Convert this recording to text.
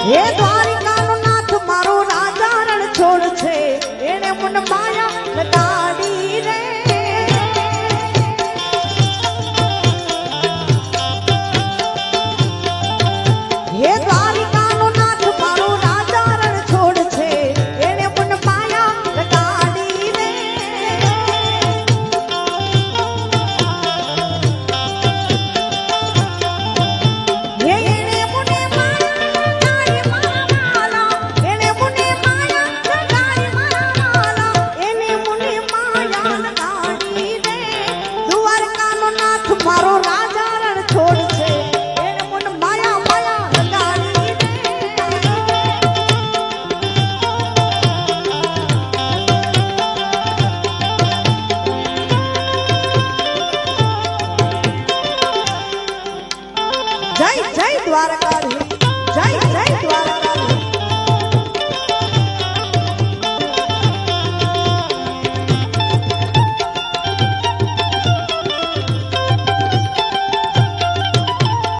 હે દ્વારિકાનો નાથ મારો રાજા રણ છોડ છે એને મન માયા લગાડી રે હે દ્વારિકાનો નાથ મારો રાજા રણ છોડ છે એને મન માયા લગાડી રે હે એને મને મારો રાજા રણ છોડ